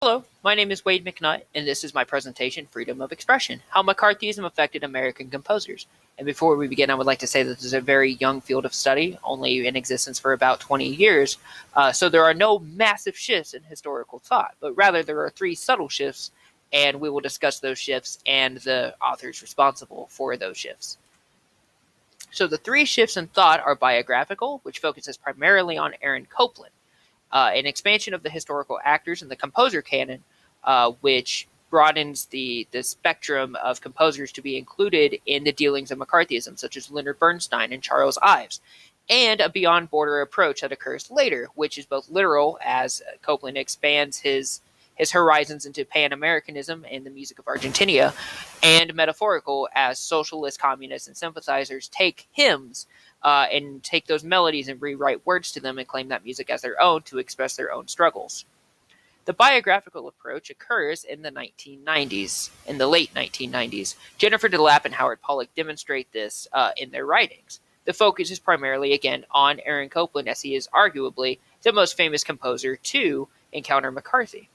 Hello, my name is Wade McNutt, and this is my presentation, Freedom of Expression, How McCarthyism Affected American Composers. And before we begin, I would like to say that this is a very young field of study, only in existence for about 20 years, so there are no massive shifts in historical thought, but rather there are three subtle shifts, and we will discuss those shifts and the authors responsible for those shifts. So the three shifts in thought are biographical, which focuses primarily on Aaron Copland, an expansion of the historical actors in the composer canon, which broadens the spectrum of composers to be included in the dealings of McCarthyism, such as Leonard Bernstein and Charles Ives, and a beyond border approach that occurs later, which is both literal, as Copland expands his horizons into Pan-Americanism and the music of Argentina, and metaphorical, as socialist, communists, and sympathizers take hymns and take those melodies and rewrite words to them and claim that music as their own to express their own struggles. The biographical approach occurs in the 1990s, in the late 1990s. Jennifer DeLapp and Howard Pollack demonstrate this in their writings. The focus is primarily, again, on Aaron Copland, as he is arguably the most famous composer to encounter McCarthy.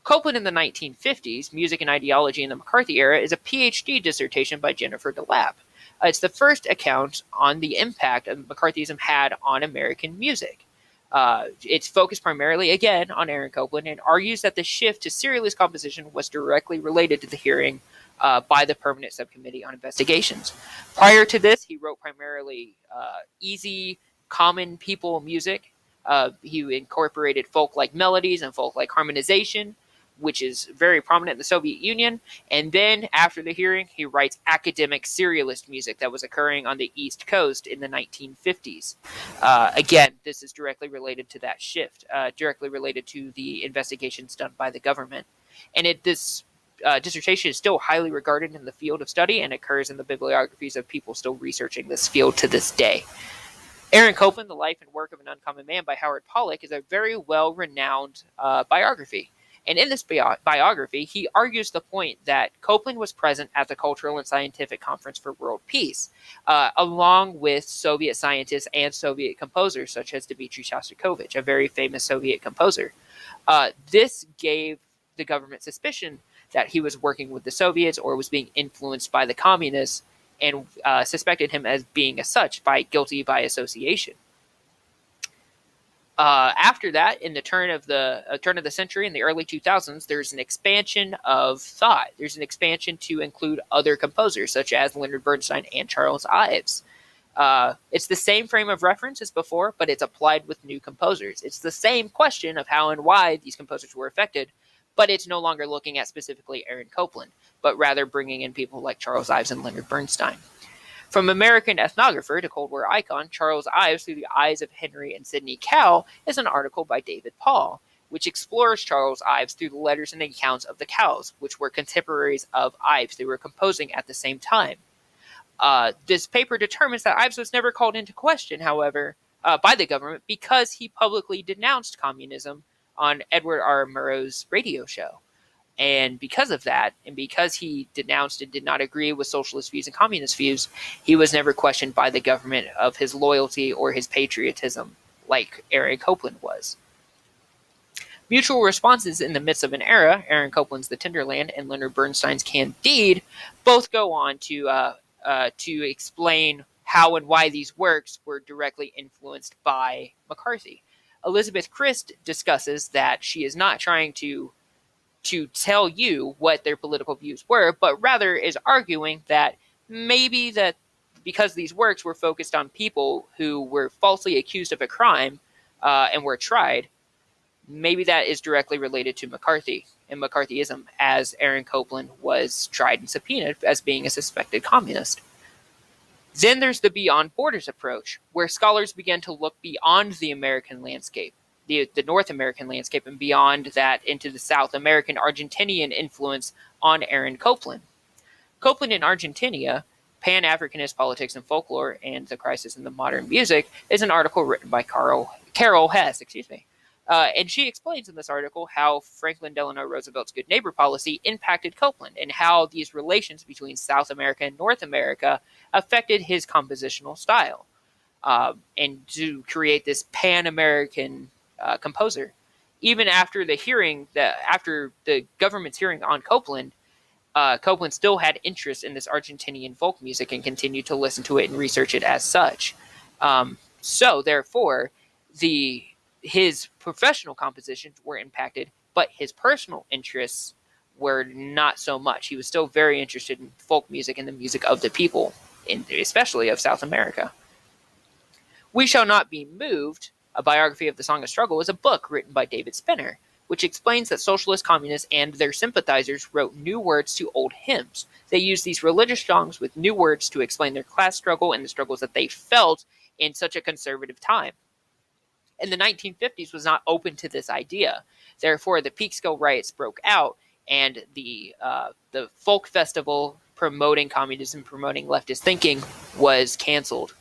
Copland in the 1950s, Music and Ideology in the McCarthy Era, is a PhD dissertation by Jennifer DeLapp. It's the first account on the impact of McCarthyism had on American music. It's focused primarily, again, on Aaron Copland and argues that the shift to serialist composition was directly related to the hearing by the Permanent Subcommittee on Investigations. Prior to this, he wrote primarily easy, common people music. He incorporated folk-like melodies and folk-like harmonization, which is very prominent in the Soviet Union. And then after the hearing, he writes academic serialist music that was occurring on the East Coast in the 1950s. Again, this is directly related to that shift, directly related to the investigations done by the government. And this dissertation is still highly regarded in the field of study and occurs in the bibliographies of people still researching this field to this day. Aaron Copland, The Life and Work of an Uncommon Man by Howard Pollack, is a very well-renowned biography. And in this biography, he argues the point that Copland was present at the Cultural and Scientific Conference for World Peace, along with Soviet scientists and Soviet composers, such as Dmitry Shostakovich, a very famous Soviet composer. This gave the government suspicion that he was working with the Soviets or was being influenced by the communists, and suspected him as being as such guilty by association. After that, in the turn of the century, in the early 2000s, there's an expansion of thought. There's an expansion to include other composers, such as Leonard Bernstein and Charles Ives. It's the same frame of reference as before, but it's applied with new composers. It's the same question of how and why these composers were affected, but it's no longer looking at specifically Aaron Copland, but rather bringing in people like Charles Ives and Leonard Bernstein. From American ethnographer to Cold War icon, Charles Ives Through the Eyes of Henry and Sidney Cowell is an article by David Paul, which explores Charles Ives through the letters and accounts of the Cowells, which were contemporaries of Ives. They were composing at the same time. This paper determines that Ives was never called into question, however, by the government because he publicly denounced communism on Edward R. Murrow's radio show. And because of that, and because he denounced and did not agree with socialist views and communist views, he was never questioned by the government of his loyalty or his patriotism like Aaron Copland was. Mutual responses in the midst of an era, Aaron Copland's The Tinderland and Leonard Bernstein's Candide, both go on to explain how and why these works were directly influenced by McCarthy. Elizabeth Christ discusses that she is not trying to tell you what their political views were, but rather is arguing that maybe that because these works were focused on people who were falsely accused of a crime and were tried, maybe that is directly related to McCarthy and McCarthyism, as Aaron Copland was tried and subpoenaed as being a suspected communist. Then there's the Beyond Borders approach, where scholars began to look beyond the American landscape, the North American landscape, and beyond that into the South American Argentinian influence on Aaron Copland. Copland in Argentina, Pan-Africanist Politics and Folklore and the Crisis in the Modern Music, is an article written by Carol Hess, and she explains in this article how Franklin Delano Roosevelt's Good Neighbor policy impacted Copland and how these relations between South America and North America affected his compositional style, and to create this Pan-American composer. even after the government's hearing on Copeland, Copeland still had interest in this Argentinian folk music and continued to listen to it and research it as such. So therefore, his professional compositions were impacted, but his personal interests were not so much. He was still very interested in folk music and the music of the people, especially of South America. We Shall Not Be Moved, a biography of the Song of Struggle, is a book written by David Spinner, which explains that socialist communists and their sympathizers wrote new words to old hymns. They used these religious songs with new words to explain their class struggle and the struggles that they felt in such a conservative time. And the 1950s was not open to this idea. Therefore, the Peekskill riots broke out, and the folk festival promoting communism, promoting leftist thinking, was canceled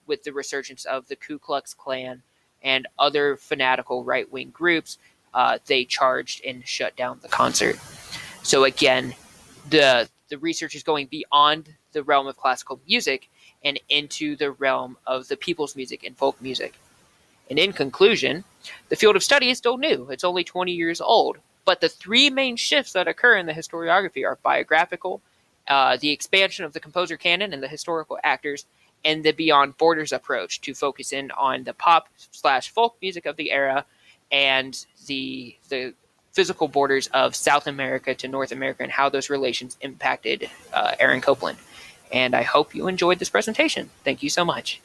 with the resurgence of the Ku Klux Klan and other fanatical right-wing groups. They charged and shut down the concert. So again, the research is going beyond the realm of classical music and into the realm of the people's music and folk music. And in conclusion, the field of study is still new. It's only 20 years old. But the three main shifts that occur in the historiography are biographical, the expansion of the composer canon and the historical actors, and the beyond borders approach to focus in on the pop/folk music of the era and the physical borders of South America to North America and how those relations impacted Aaron Copland. And I hope you enjoyed this presentation. Thank you so much.